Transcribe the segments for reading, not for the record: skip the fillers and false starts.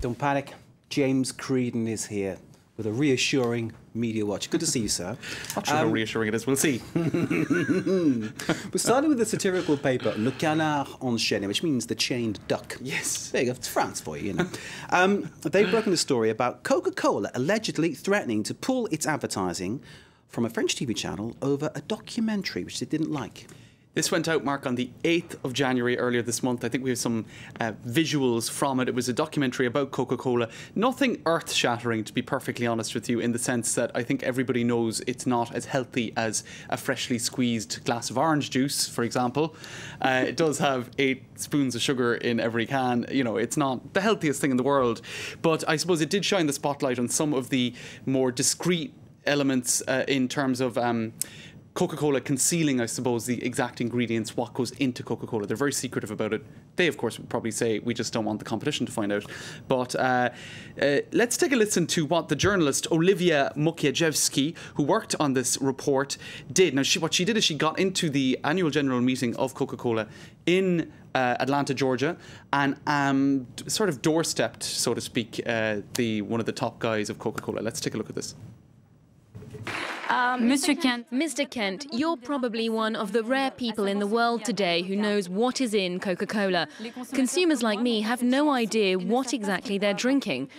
Don't panic. James Creedon is here with a reassuring media watch. Good to see you, sir. Not sure how reassuring it is. We'll see. We're starting with the satirical paper Le Canard enchaîné, which means the chained duck. Yes. There you go. It's France for you, you know. They've broken a story about Coca-Cola allegedly threatening to pull its advertising from a French TV channel over a documentary which they didn't like. This went out, Mark, on the 8th of January earlier this month. I think we have some visuals from it. It was a documentary about Coca-Cola. Nothing earth-shattering, to be perfectly honest with you, in the sense that I think everybody knows it's not as healthy as a freshly squeezed glass of orange juice, for example. It does have 8 spoons of sugar in every can. You know, it's not the healthiest thing in the world. But I suppose it did shine the spotlight on some of the more discreet elements in terms of Coca-Cola concealing, I suppose, the exact ingredients, what goes into Coca-Cola. They're very secretive about it. They, of course, would probably say, we just don't want the competition to find out. But let's take a listen to what the journalist Olivia Mokiejewski, who worked on this report, did. Now, what she did is she got into the annual general meeting of Coca-Cola in Atlanta, Georgia, and sort of doorstepped, so to speak, one of the top guys of Coca-Cola. Let's take a look at this. Mr. Kent, you're probably one of the rare people in the world today who knows what is in Coca-Cola. Consumers like me have no idea what exactly they're drinking.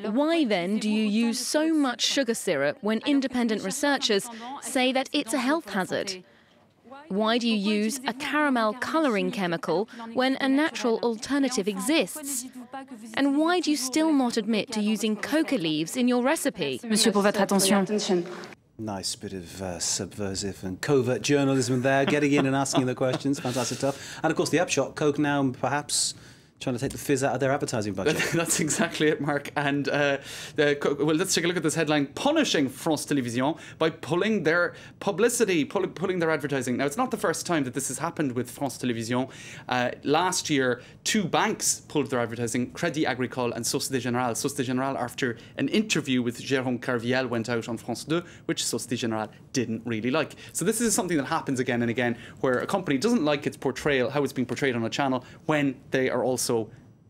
Why then do you use so much sugar syrup when independent researchers say that it's a health hazard? Why do you use a caramel colouring chemical when a natural alternative exists? And why do you still not admit to using coca leaves in your recipe? Monsieur, pour votre attention. Nice bit of subversive and covert journalism there, getting in and asking the questions. Fantastic stuff. And of course, the upshot, Coke now perhaps trying to take the fizz out of their advertising budget. That's exactly it, Mark. And well, let's take a look at this headline: punishing France Télévisions by pulling their publicity, pulling their advertising. Now, it's not the first time that this has happened with France Télévisions. Last year, 2 banks pulled their advertising: Crédit Agricole and Société Générale. Société Générale, after an interview with Jérôme Kerviel, went out on France 2, which Société Générale didn't really like. So this is something that happens again and again, where a company doesn't like its portrayal, how it's being portrayed on a channel, when they are also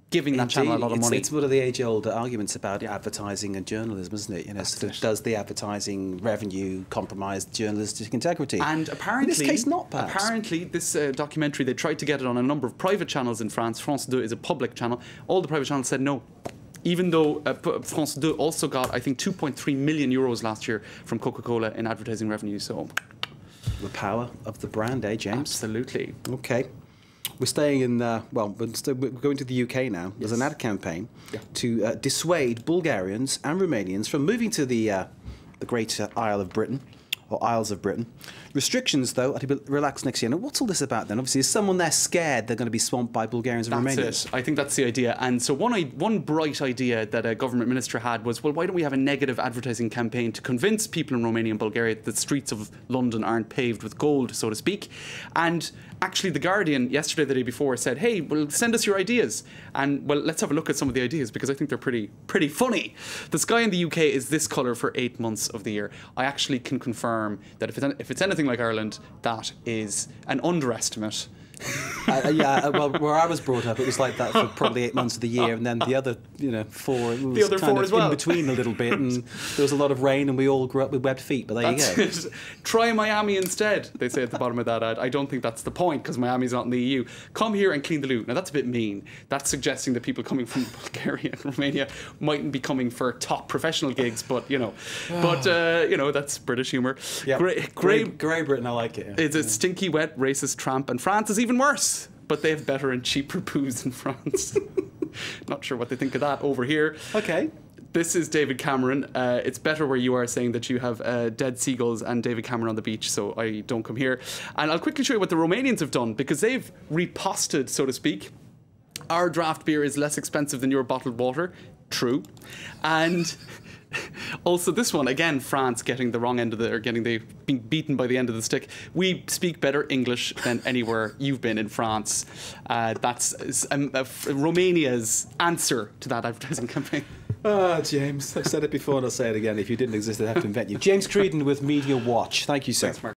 giving that channel a lot of money. It's one of the age-old arguments about advertising and journalism, isn't it? You know, sort of, does the advertising revenue compromise journalistic integrity? And apparently, in this case, not perhaps. Apparently, this documentary, they tried to get it on a number of private channels in France. France 2 is a public channel. All the private channels said no. Even though France 2 also got, I think, 2.3 million euros last year from Coca-Cola in advertising revenue. So, the power of the brand, eh, James? Absolutely. Okay. We're staying in, well, we're going to the UK now. There's an ad campaign to dissuade Bulgarians and Romanians from moving to the great Isle of Britain, or Isles of Britain. Restrictions, though, are to be relaxed next year. Now, what's all this about, then? Obviously, is someone there scared they're going to be swamped by Bulgarians and Romanians? That's it. I think that's the idea. And so one bright idea that a government minister had was, well, why don't we have a negative advertising campaign to convince people in Romania and Bulgaria that the streets of London aren't paved with gold, so to speak? And actually, The Guardian, yesterday, the day before, said, hey, well, send us your ideas. And, well, let's have a look at some of the ideas, because I think they're pretty funny. The sky in the UK is this colour for 8 months of the year. I actually can confirm that if it's anything like Ireland, that is an underestimate. Well, where I was brought up, it was like that for probably 8 months of the year, and then the other, 4, it was the other kind 4 of as well. in between a little bit, and there was a lot of rain, and we all grew up with webbed feet. But there you go. It. Try Miami instead, they say at the bottom of that ad. I don't think that's the point, because Miami's not in the EU. Come here and clean the loo. Now, that's a bit mean. That's suggesting that people coming from Bulgaria and Romania mightn't be coming for top professional gigs, but, that's British humour. Yep. Grey Britain, I like it. Yeah. It's a stinky, wet, racist tramp, and France is even worse. But they have better and cheaper booze in France. Not sure what they think of that over here. Okay. This is David Cameron. It's better where you are, saying that you have dead seagulls and David Cameron on the beach, so I don't come here. And I'll quickly show you what the Romanians have done, because they've reposted, so to speak. Our draft beer is less expensive than your bottled water. True. And also this one, again, France getting the wrong end of being beaten by the end of the stick. We speak better English than anywhere you've been in France. That's Romania's answer to that advertising campaign. Ah, James, I've said it before and I'll say it again. If you didn't exist, I'd have to invent you. James Creedon with Media Watch. Thank you, sir. Thanks, Mark.